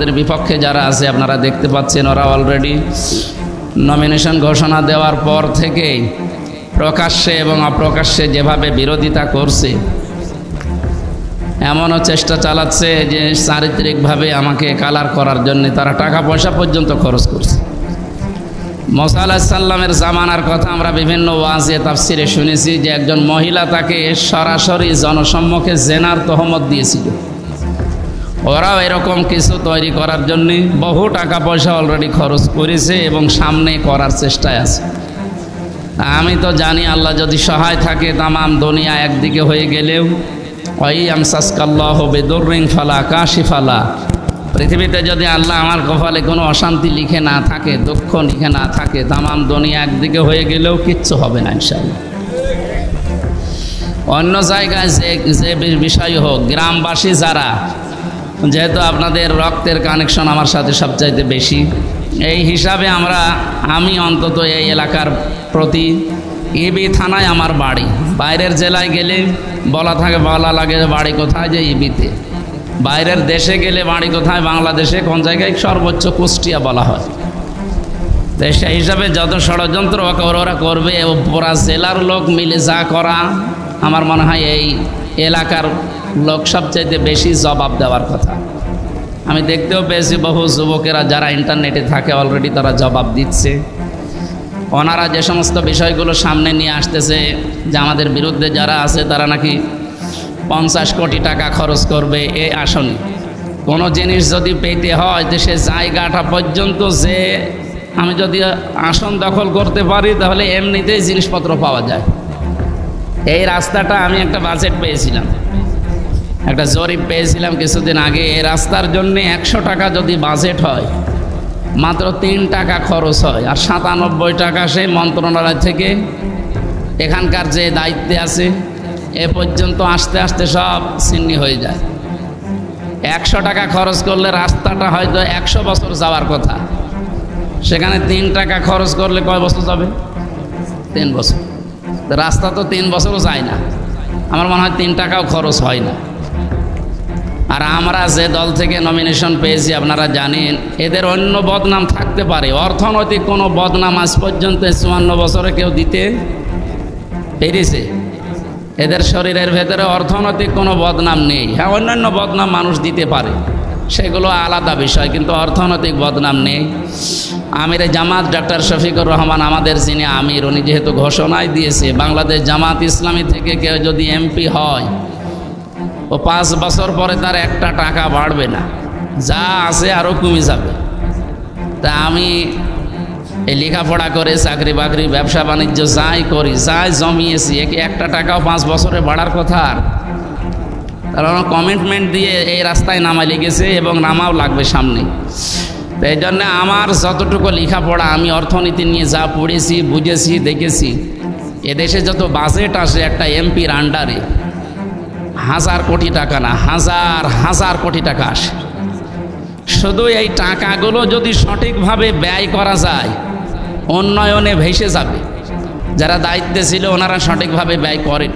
আমাদের বিপক্ষে যারা আছে আপনারা দেখতে পাচ্ছেন, ওরা অলরেডি নমিনেশন ঘোষণা দেওয়ার পর থেকেই প্রকাশ্যে এবং অপ্রকাশ্যে যেভাবে বিরোধিতা করছে, এমনও চেষ্টা চালাচ্ছে যে চারিত্রিকভাবে আমাকে কালার করার জন্য তারা টাকা পয়সা পর্যন্ত খরচ করছে। মুসা আলাইহিস সালামের জামানার কথা আমরা বিভিন্ন ওয়াজে তাফসিরে শুনেছি যে একজন মহিলা তাকে সরাসরি জনসম্মুখে জেনার তহমত দিয়েছিল। ওরাও এরকম কিছু তৈরি করার জন্য বহু টাকা পয়সা অলরেডি খরচ করেছে এবং সামনে করার চেষ্টায় আছে। আমি তো জানি আল্লাহ যদি সহায় থাকে তামাম দুনিয়া একদিকে হয়ে গেলেও ওই আমসাসকাল্লাহু বিদুররিন ফালা কাশিফা লা, পৃথিবীতে যদি আল্লাহ আমার কপালে কোনো অশান্তি লিখে না থাকে, দুঃখ লিখে না থাকে, তামাম দুনিয়া একদিকে হয়ে গেলেও কিচ্ছু হবে না ইনশাআল্লাহ। অন্য জায়গায় যে বিষয় হোক, গ্রামবাসী যারা, যেহেতু আপনাদের রক্তের কানেকশন আমার সাথে সবচাইতে বেশি, এই হিসাবে আমি অন্তত এই এলাকার প্রতি, ইবি থানায় আমার বাড়ি, বাইরের জেলায় গেলে বলা লাগে বাড়ি কোথায়, যে ইবিতে। বাইরের দেশে গেলে বাড়ি কোথায়, বাংলাদেশে কোন জায়গায়, সর্বোচ্চ কুষ্টিয়া বলা হয়। তো সেই হিসাবে যত ষড়যন্ত্র ওরা করবে, পুরা জেলার লোক মিলে যা করা, আমার মনে হয় এই এলাকার লোক সবচাইতে বেশি জবাব দেওয়ার কথা। আমি দেখতেও পেয়েছি বহু যুবকেরা যারা ইন্টারনেটে থাকে অলরেডি তারা জবাব দিচ্ছে। ওনারা যে সমস্ত বিষয়গুলো সামনে নিয়ে আসতেছে যে আমাদের বিরুদ্ধে যারা আছে তারা নাকি 50 কোটি টাকা খরচ করবে এই আসনে। কোনো জিনিস যদি পেতে হয় যে সে জায়গাটা পর্যন্ত, যে আমি যদি আসন দখল করতে পারি তাহলে এমনিতেই জিনিসপত্র পাওয়া যায়। এই রাস্তাটা আমি একটা বাজেট পেয়েছিলাম, একটা জরিপ পেয়েছিলাম কিছুদিন আগে। এই রাস্তার জন্য 100 টাকা যদি বাজেট হয়, মাত্র 3 টাকা খরচ হয়, আর 97 টাকা সেই মন্ত্রণালয় থেকে এখানকার যে দায়িত্বে আছে এ পর্যন্ত আসতে আসতে সব ছিন্নি হয়ে যায়। 100 টাকা খরচ করলে রাস্তাটা হয়তো 100 বছর যাওয়ার কথা, সেখানে 3 টাকা খরচ করলে কয় বছর যাবে? 3 বছর। রাস্তা তো 3 বছরও যায় না, আমার মনে হয় 3 টাকাও খরচ হয় না। আর আমরা যে দল থেকে নমিনেশন পেয়েছি আপনারা জানেন, এদের অন্য বদনাম থাকতে পারে, অর্থনৈতিক কোনো বদনাম আজ পর্যন্ত 54 বছরে কেউ দিতে পেরেছে? এদের শরীরের ভেতরে অর্থনৈতিক কোনো বদনাম নেই। হ্যাঁ, অন্যান্য বদনাম মানুষ দিতে পারে, সেগুলো আলাদা বিষয়, কিন্তু অর্থনৈতিক বদনাম নেই। আমির জামাত ডক্টর শফিকুর রহমান আমাদের যিনি আমির, উনি যেহেতু ঘোষণায় দিয়েছে বাংলাদেশ জামাত ইসলামী থেকে কেউ যদি এমপি হয় ও 5 বছর পরে তার 1 টাকা বাড়বে না, যা আছে আরও কমে যাবে। তা আমি এই লেখাপড়া করে চাকরি বাকরি ব্যবসা বাণিজ্য যাই করি, যাই জমিয়েছি, একে 1 টাকাও 5 বছরে বাড়ার কথা। আর কারণ কমিটমেন্ট দিয়ে এই রাস্তায় নামা লেগেছে এবং নামাও লাগবে সামনে। তো এই জন্য আমার যতটুকু লেখাপড়া, আমি অর্থনীতি নিয়ে যা পড়েছি, বুঝেছি, দেখেছি, এদেশে যত বাজেট আসে একটা এমপির আন্ডারে 1000 কোটি টাকা না, হাজার কোটি টাকা আসে। শুধু এই টাকাগুলো যদি সঠিকভাবে ব্যয় করা যায়, উন্নয়নে ভেসে যাবে। যারা দায়িত্বে ছিল ওনারা সঠিকভাবে ব্যয় করেন।